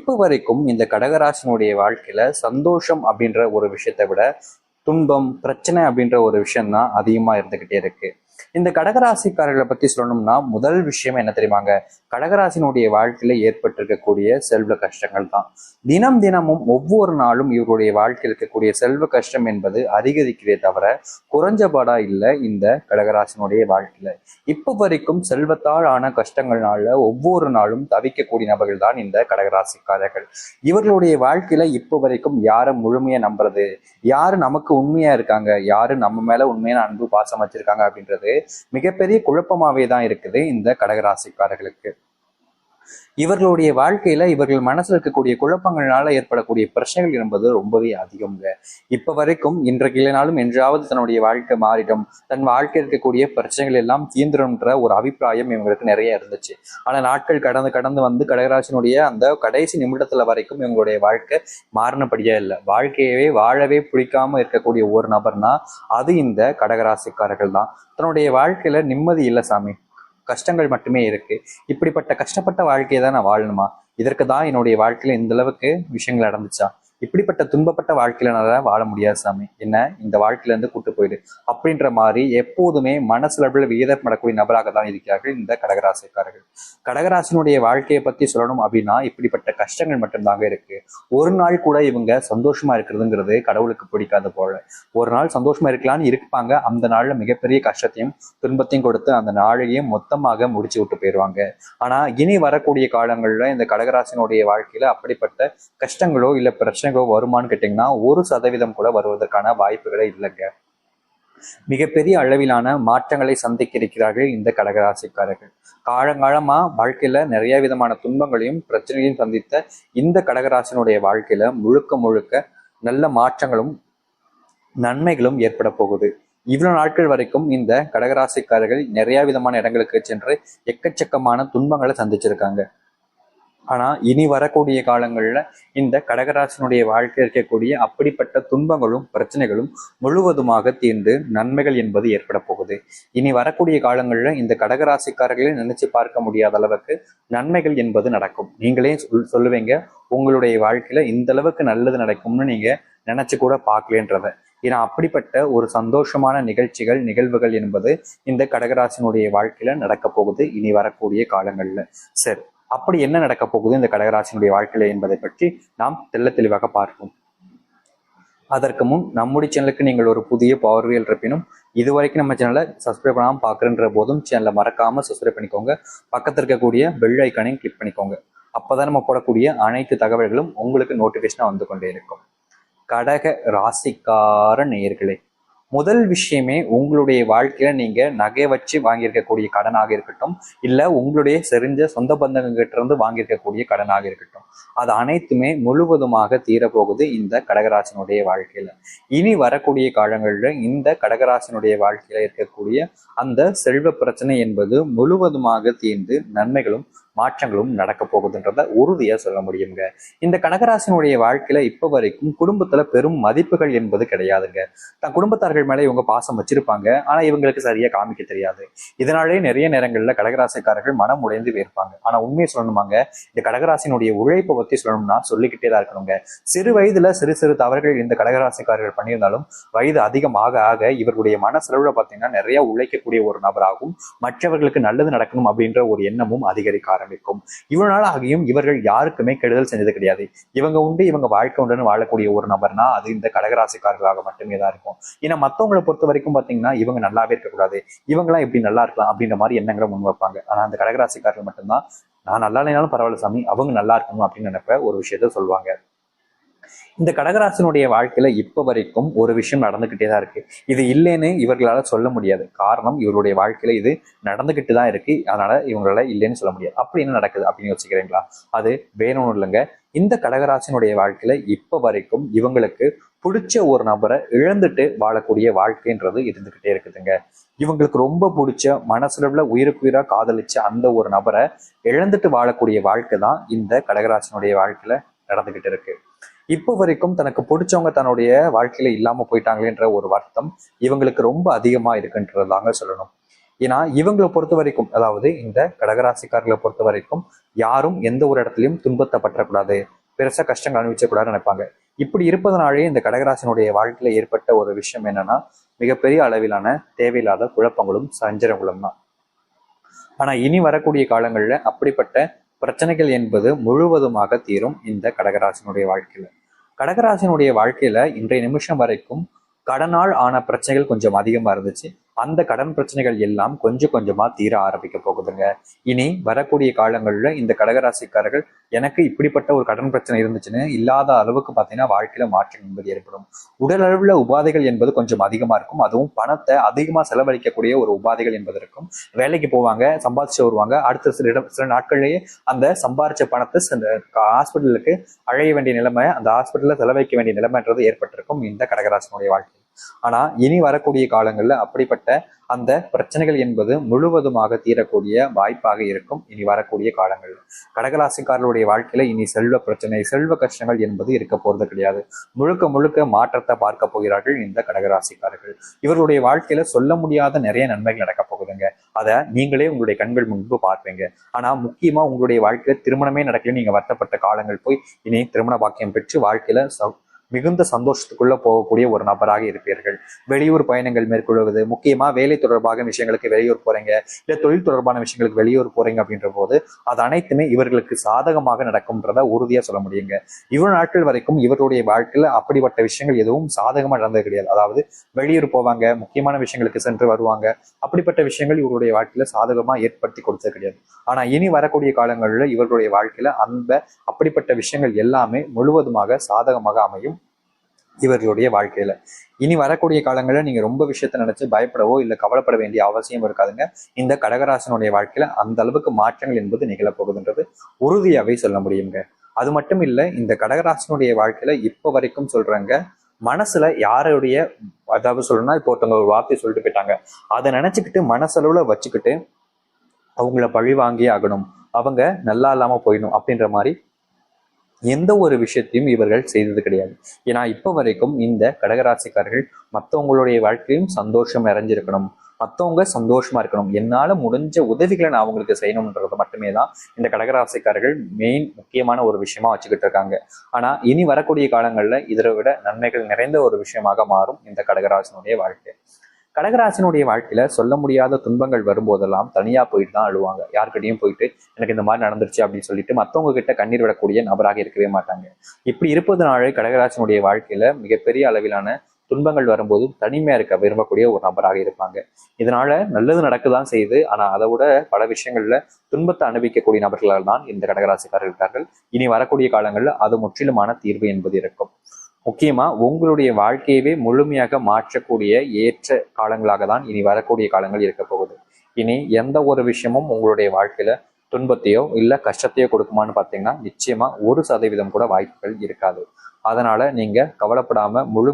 இப்போ வரைக்கும் இந்த கடகராசினுடைய வாழ்க்கையில சந்தோஷம் அப்படின்ற ஒரு விஷயத்தை விட துன்பம் பிரச்சனை அப்படின்ற ஒரு விஷயம் தான் அதிகமா இருந்துகிட்டே இருக்கு. இந்த கடகராசிக்காரர்களை பத்தி சொல்லணும்னா முதல் விஷயம் என்ன தெரியுமாங்க, கடகராசினுடைய வாழ்க்கையில ஏற்பட்டிருக்கக்கூடிய செல்வ கஷ்டங்கள் தான். தினம் தினமும் ஒவ்வொரு நாளும் இவருடைய வாழ்க்கையில் இருக்கக்கூடிய செல்வ கஷ்டம் என்பது அதிகரிக்கிறதே தவிர குறைஞ்சபாடா இல்லை. இந்த கடகராசினுடைய வாழ்க்கையில இப்ப வரைக்கும் செல்வத்தால் ஆன கஷ்டங்கள்னால ஒவ்வொரு நாளும் தவிக்கக்கூடிய நபர்கள் தான் இந்த கடகராசிக்காரர்கள். இவர்களுடைய வாழ்க்கையில இப்ப வரைக்கும் யாரை முழுமையா நம்புறது, யாரு நமக்கு உண்மையா இருக்காங்க, யாரு நம்ம மேல உண்மையான அன்பு பாசம் வச்சிருக்காங்க அப்படின்றது மிகப்பெரிய குழப்பமாவே தான் இருக்குது இந்த கடகராசிக்காரர்களுக்கு. இவர்களுடைய வாழ்க்கையில இவர்கள் மனசுல இருக்கக்கூடிய குழப்பங்களால ஏற்படக்கூடிய பிரச்சனைகள் என்பது ரொம்பவே அதிகம்ங்க. இப்ப வரைக்கும் இன்றைக்கு இல்லைனாலும் என்றாவது தன்னுடைய வாழ்க்கை மாறிடும், தன் வாழ்க்கை இருக்கக்கூடிய பிரச்சனைகள் எல்லாம் தீந்துரும்ன்ற ஒரு அபிப்பிராயம் இவங்களுக்கு நிறைய இருந்துச்சு. ஆனா நாட்கள் கடந்து கடந்து வந்து கடகராசினுடைய அந்த கடைசி நிமிடத்துல வரைக்கும் இவங்களுடைய வாழ்க்கை மாறினபடியா இல்லை. வாழ்க்கையவே வாழவே பிடிக்காம இருக்கக்கூடிய ஒரு நபர்னா அது இந்த கடகராசிக்காரர்கள் தான். தன்னுடைய வாழ்க்கையில நிம்மதி இல்லை சாமி, கஷ்டங்கள் மட்டுமே இருக்கு, இப்படிப்பட்ட கஷ்டப்பட்ட வாழ்க்கையை தான் நான் வாழணுமா, இதற்கு தான் என்னுடைய வாழ்க்கையில இந்த அளவுக்கு விஷயங்கள் நடந்துச்சா, இப்படிப்பட்ட துன்பப்பட்ட வாழ்க்கையில நான் வாழ முடியாது சாமி, என்ன இந்த வாழ்க்கையில இருந்து கூட்டு போயிடு அப்படின்ற மாதிரி எப்போதுமே மனசுல விகிதப்படக்கூடிய நபராக தான் இருக்கிறார்கள் இந்த கடகராசிக்காரர்கள். கடகராசினுடைய வாழ்க்கையை பத்தி சொல்லணும் அப்படின்னா இப்படிப்பட்ட கஷ்டங்கள் மட்டும்தாங்க இருக்கு. ஒரு நாள் கூட இவங்க சந்தோஷமா இருக்கிறதுங்கிறது கடவுளுக்கு பிடிக்காத போல. ஒரு நாள் சந்தோஷமா இருக்கலாம்னு இருப்பாங்க, அந்த நாள்ல மிகப்பெரிய கஷ்டத்தையும் துன்பத்தையும் கொடுத்து அந்த நாளையும் மொத்தமாக முடிச்சு விட்டு போயிடுவாங்க. ஆனா இனி வரக்கூடிய காலங்கள்ல இந்த கடகராசினுடைய வாழ்க்கையில அப்படிப்பட்ட கஷ்டங்களோ இல்ல பிரச்சனைகளோ வருமானு கேட்டீங்கன்னா 1% கூட வருவதற்கான வாய்ப்புகளே இல்லைங்க. மிகப்பெரிய அளவிலான மாற்றங்களை சந்திக்க இருக்கிறார்கள் இந்த கடகராசிக்காரர்கள். காலங்காலமா வாழ்க்கையில நிறைய விதமான துன்பங்களையும் பிரச்சனைகளையும் சந்தித்த இந்த கடகராசினுடைய வாழ்க்கையில முழுக்க முழுக்க நல்ல மாற்றங்களும் நன்மைகளும் ஏற்பட போகுது. இவ்வளவு நாட்கள் வரைக்கும் இந்த கடகராசிக்காரர்கள் நிறைய விதமான இடங்களுக்கு சென்று எக்கச்சக்கமான துன்பங்களை சந்திச்சிருக்காங்க. ஆனா இனி வரக்கூடிய காலங்கள்ல இந்த கடகராசினுடைய வாழ்க்கை இருக்கக்கூடிய அப்படிப்பட்ட துன்பங்களும் பிரச்சனைகளும் முழுவதுமாக தீர்ந்து நன்மைகள் என்பது ஏற்பட போகுது. இனி வரக்கூடிய காலங்கள்ல இந்த கடகராசிக்காரர்களை நினைச்சு பார்க்க முடியாத அளவுக்கு நன்மைகள் என்பது நடக்கும். நீங்களே சொல்லுவீங்க உங்களுடைய வாழ்க்கையில இந்த அளவுக்கு நல்லது நடக்கும்னு நீங்க நினைச்சு கூட பார்க்கலன்றத. ஏன்னா அப்படிப்பட்ட ஒரு சந்தோஷமான நிகழ்வுகள் என்பது இந்த கடகராசினுடைய வாழ்க்கையில நடக்க போகுது இனி வரக்கூடிய காலங்கள்ல. சரி, அப்படி என்ன நடக்க போகுது இந்த கடகராசினுடைய வாழ்க்கையில என்பதை பற்றி நாம் தெளிவாக பார்ப்போம். அதற்கு முன் நம்முடைய சேனலுக்கு நீங்கள் ஒரு புதிய பார்வையில் இருப்பினும் இதுவரைக்கும் நம்ம சேனலை சப்ஸ்கிரைப் பண்ணாமல் பார்க்குறன்ற போதும் சேனலை மறக்காம சப்ஸ்கிரைப் பண்ணிக்கோங்க. பக்கத்தில் இருக்கக்கூடிய பெல் ஐக்கானையும் கிளிக் பண்ணிக்கோங்க. அப்போதான் நம்ம போடக்கூடிய அனைத்து தகவல்களும் உங்களுக்கு நோட்டிஃபிகேஷனாக வந்து கொண்டே இருக்கும். கடக ராசிக்கார நேயர்களே, முதல் விஷயமே உங்களுடைய வாழ்க்கையில நீங்க நகை வச்சு வாங்கியிருக்கக்கூடிய கடனாக இருக்கட்டும், இல்ல உங்களுடைய செறிஞ்ச சொந்த பந்தங்கிட்ட இருந்து வாங்கியிருக்கக்கூடிய கடனாக இருக்கட்டும், அது அனைத்துமே முழுவதுமாக தீரப்போகுது இந்த கடகராசினுடைய வாழ்க்கையில. இனி வரக்கூடிய காலங்கள்ல இந்த கடகராசினுடைய வாழ்க்கையில இருக்கக்கூடிய அந்த செல்வ பிரச்சனை என்பது முழுவதுமாக தீர்ந்து நன்மைகளும் மாற்றங்களும் நடக்க போகுதுன்றத உறுதியா சொல்ல முடியுங்க. இந்த கடகராசினுடைய வாழ்க்கையில இப்ப வரைக்கும் குடும்பத்துல பெரும் மதிப்புகள் என்பது கிடையாதுங்க. தன் குடும்பத்தார்கள் மேல இவங்க பாசம் வச்சிருப்பாங்க, ஆனா இவங்களுக்கு சரியா காமிக்க தெரியாது. இதனாலே நிறைய நேரங்கள்ல கடகராசிக்காரர்கள் மனம் உடைந்து போயிருப்பாங்க. ஆனா உண்மையை சொல்லணுமாங்க, இந்த கடகராசினுடைய உழைப்பை பத்தி சொல்லணும்னா சொல்லிக்கிட்டே தான் இருக்கணுங்க. சிறு வயதுல சிறு சிறு தவறுகள் இந்த கடகராசிக்காரர்கள் பண்ணியிருந்தாலும் வயது அதிகமாக ஆக இவர்களுடைய மனசெலவுல பாத்தீங்கன்னா நிறைய உழைக்கக்கூடிய ஒரு நபராகவும் மற்றவர்களுக்கு நல்லது நடக்கணும் அப்படின்ற ஒரு எண்ணமும் அதிகரிக்க ஆரம்பிக்கும். இவ்வளவு நாள் ஆகியும் இவர்கள் யாருக்குமே கெடுதல் செஞ்சது கிடையாது. இவங்க உண்டு இவங்க வாழ்க்கை உண்டுன்னு வாழக்கூடிய ஒரு நபர்னா அது இந்த கடகராசிக்காரர்களாக மட்டுமே தான் இருக்கும். ஏன்னா மத்தவங்களை பொறுத்த வரைக்கும் பாத்தீங்கன்னா இவங்க நல்லாவே இருக்கக்கூடாது, இவங்கெல்லாம் எப்படி நல்லா இருக்கலாம் அப்படின்ற மாதிரி எண்ணங்களை முன் வைப்பாங்க. ஆனா அந்த கடகராசிக்காரர்கள் மட்டும்தான் நான் நல்லா இல்லைனாலும் பரவாயில்ல சாமி, அவங்க நல்லா இருக்கணும் அப்படின்னு நினைப்ப ஒரு விஷயத்த சொல்லுவாங்க. இந்த கடகராசினுடைய வாழ்க்கையில இப்ப வரைக்கும் ஒரு விஷயம் நடந்துகிட்டே தான் இருக்கு. இது இல்லைன்னு இவர்களால சொல்ல முடியாது. காரணம் இவருடைய வாழ்க்கையில இது நடந்துகிட்டு தான் இருக்கு. அதனால இவங்களால இல்லைன்னு சொல்ல முடியாது. அப்படி என்ன நடக்குது அப்படின்னு யோசிக்கிறீங்களா? அது வேணும்னு இல்லைங்க. இந்த கடகராசினுடைய வாழ்க்கையில இப்ப வரைக்கும் இவங்களுக்கு பிடிச்ச ஒரு நபரை இழந்துட்டு வாழக்கூடிய வாழ்க்கைன்றது இருந்துகிட்டே இருக்குதுங்க. இவங்களுக்கு ரொம்ப பிடிச்ச மனசுல உயிருக்குயிரா காதலிச்ச அந்த ஒரு நபரை இழந்துட்டு வாழக்கூடிய வாழ்க்கை தான் இந்த கடகராசினுடைய வாழ்க்கையில நடந்துகிட்டு இருக்கு. இப்போ வரைக்கும் தனக்கு பிடிச்சவங்க தன்னுடைய வாழ்க்கையில இல்லாம போயிட்டாங்களேன்ற ஒரு வருத்தம் இவங்களுக்கு ரொம்ப அதிகமா இருக்குன்றதாங்க சொல்லணும். ஏன்னா இவங்களை பொறுத்த வரைக்கும், அதாவது இந்த கடகராசிக்காரர்களை பொறுத்த வரைக்கும் யாரும் எந்த ஒரு இடத்துலையும் துன்பத்தை பற்றக்கூடாது, பெருசா கஷ்டங்கள் அனுபவிச்சக்கூடாதுன்னு நினைப்பாங்க. இப்படி இருப்பதனாலே இந்த கடகராசினுடைய வாழ்க்கையில ஏற்பட்ட ஒரு விஷயம் என்னன்னா, மிகப்பெரிய அளவிலான தேவையில்லாத குழப்பங்களும் சஞ்சலங்களும் தான். ஆனா இனி வரக்கூடிய காலங்கள்ல அப்படிப்பட்ட பிரச்சனைகள் என்பது முழுவதுமாக தீரும் இந்த கடகராசினுடைய வாழ்க்கையில. கடகராசினுடைய வாழ்க்கையில இன்றைய நிமிஷம் வரைக்கும் கடனால் ஆன பிரச்சனைகள் கொஞ்சம் அதிகமா இருந்துச்சு. அந்த கடன் பிரச்சனைகள் எல்லாம் கொஞ்சம் கொஞ்சமா தீர ஆரம்பிக்க போகுதுங்க. இனி வரக்கூடிய காலங்கள்ல இந்த கடகராசிக்காரர்கள் எனக்கு இப்படிப்பட்ட ஒரு கடன் பிரச்சனை இருந்துச்சுன்னு இல்லாத அளவுக்கு பார்த்தீங்கன்னா வாழ்க்கையில மாற்றம் என்பது ஏற்படும். உடல் அளவுல உபாதைகள் என்பது கொஞ்சம் அதிகமா இருக்கும். அதுவும் பணத்தை அதிகமா செலவழிக்கக்கூடிய ஒரு உபாதைகள் என்பது இருக்கும். வேலைக்கு போவாங்க, சம்பாதிச்சு வருவாங்க, அடுத்த சில நாட்கள்லயே அந்த சம்பாரிச்ச பணத்தை ஹாஸ்பிட்டலுக்கு அழைய வேண்டிய நிலைமை, அந்த ஹாஸ்பிட்டல்ல செலவழிக்க வேண்டிய நிலைமைன்றது ஏற்பட்டிருக்கும் இந்த கடகராசினுடைய வாழ்க்கை. ஆனா இனி வரக்கூடிய காலங்கள்ல அப்படிப்பட்ட அந்த பிரச்சனைகள் என்பது முழுவதுமாக தீரக்கூடிய வாய்ப்பாக இருக்கும் இனி வரக்கூடிய காலங்கள்ல. கடகராசிக்காரர்களுடைய வாழ்க்கையில இனி செல்வ பிரச்சனை, செல்வ கஷ்டங்கள் என்பது இருக்க போறது கிடையாது. முழுக்க முழுக்க மாற்றத்தை பார்க்க போகிறார்கள் இந்த கடகராசிக்காரர்கள். இவர்களுடைய வாழ்க்கையில சொல்ல முடியாத நிறைய நன்மைகள் நடக்க போகுதுங்க. அதை நீங்களே உங்களுடைய கண்கள் முன்பு பார்ப்பீங்க. ஆனா முக்கியமா உங்களுடைய வாழ்க்கையில திருமணமே நடக்கல, நீங்க வருத்தப்பட்ட காலங்கள் போய் இனி திருமண பாக்கியம் பெற்று வாழ்க்கையில மிகுந்த சந்தோஷத்துக்குள்ள போகக்கூடிய ஒரு நபராக இருப்பீர்கள். வெளியூர் பயணங்கள் மேற்கொள்வது, முக்கியமா வேலை தொடர்பாக விஷயங்களுக்கு வெளியூர் போறீங்க, இல்ல தொழில் தொடர்பான விஷயங்களுக்கு வெளியூர் போறீங்க அப்படின்ற போது அது அனைத்துமே இவர்களுக்கு சாதகமாக நடக்கும்ன்றத உறுதியா சொல்ல முடியுங்க. இவ்வளவு நாட்கள் வரைக்கும் இவருடைய வாழ்க்கையில அப்படிப்பட்ட விஷயங்கள் எதுவும் சாதகமா நடந்தது கிடையாது. அதாவது வெளியூர் போவாங்க, முக்கியமான விஷயங்களுக்கு சென்று வருவாங்க, அப்படிப்பட்ட விஷயங்கள் இவருடைய வாழ்க்கையில சாதகமா ஏற்படுத்தி கொடுத்தது கிடையாது. ஆனா இனி வரக்கூடிய காலங்களில் இவர்களுடைய வாழ்க்கையில அப்படிப்பட்ட விஷயங்கள் எல்லாமே முழுவதுமாக சாதகமாக அமையும் இவர்களுடைய வாழ்க்கையில. இனி வரக்கூடிய காலங்களில் நீங்க ரொம்ப விஷயத்த நினைச்சு பயப்படவோ இல்லை கவலைப்பட வேண்டிய அவசியம் இருக்காதுங்க. இந்த கடகராசனுடைய வாழ்க்கையில அந்த அளவுக்கு மாற்றங்கள் என்பது நிகழப்போகுதுன்றது உறுதியாவே சொல்ல முடியுங்க. அது மட்டும் இல்லை, இந்த கடகராசனுடைய வாழ்க்கையில இப்ப வரைக்கும் சொல்றாங்க, மனசுல யாருடைய, அதாவது சொல்லணும்னா இப்போ ஒருத்தவங்க ஒரு வார்த்தை சொல்லிட்டு போயிட்டாங்க, அதை நினைச்சுக்கிட்டு மனசளவுல வச்சுக்கிட்டு அவங்கள பழி வாங்கியே ஆகணும், அவங்க நல்லா இல்லாம போயிடணும் அப்படின்ற மாதிரி எந்த ஒரு விஷயத்தையும் இவர்கள் செய்தது கிடையாது. ஏன்னா இப்ப வரைக்கும் இந்த கடகராசிக்காரர்கள் மற்றவங்களுடைய வாழ்க்கையும் சந்தோஷம் நிறைஞ்சிருக்கணும், மற்றவங்க சந்தோஷமா இருக்கணும், என்னால முடிஞ்ச உதவிகளை நான் அவங்களுக்கு செய்யணும்ன்றது மட்டுமே தான் இந்த கடகராசிக்காரர்கள் முக்கியமான ஒரு விஷயமா வச்சுக்கிட்டு இருக்காங்க. ஆனா இனி வரக்கூடிய காலங்கள்ல இதை விட நன்மைகள் நிறைந்த ஒரு விஷயமாக மாறும் இந்த கடகராசினுடைய வாழ்க்கை. கடகராசினுடைய வாழ்க்கையில சொல்ல முடியாத துன்பங்கள் வரும்போதெல்லாம் தனியா போயிட்டு தான் அழுவாங்க. யாருக்கிட்டையும் போயிட்டு எனக்கு இந்த மாதிரி நடந்துருச்சு அப்படின்னு சொல்லிட்டு மற்றவங்க கிட்ட கண்ணீர் விடக்கூடிய நபராக இருக்கவே மாட்டாங்க. இப்படி இருப்பதனாலே கடகராசினுடைய வாழ்க்கையில மிகப்பெரிய அளவிலான துன்பங்கள் வரும்போது தனிமையா இருக்க விரும்பக்கூடிய ஒரு நபராக இருப்பாங்க. இதனால நல்லது நடக்குதான் செய்யுது, ஆனா அதை விட பல விஷயங்கள்ல துன்பத்தை அனுபவிக்கக்கூடிய நபர்களால் தான் இந்த கடகராசிக்காரர்கள் இருக்கார்கள். இனி வரக்கூடிய காலங்கள்ல அது முற்றிலுமான தீர்வு என்பது இருக்கும். முக்கியமா உங்களுடைய வாழ்க்கையவே முழுமையாக மாற்றக்கூடிய ஏற்ற காலங்களாக தான் இனி வரக்கூடிய காலங்கள் இருக்க போகுது. இனி எந்த ஒரு விஷயமும் உங்களுடைய வாழ்க்கையில துன்பத்தையோ இல்ல கஷ்டத்தையோ கொடுக்குமான்னு பார்த்தீங்கன்னா நிச்சயமா 1% கூட வாய்ப்புகள் இருக்காது. அதனால நீங்க கவலைப்படாம முழு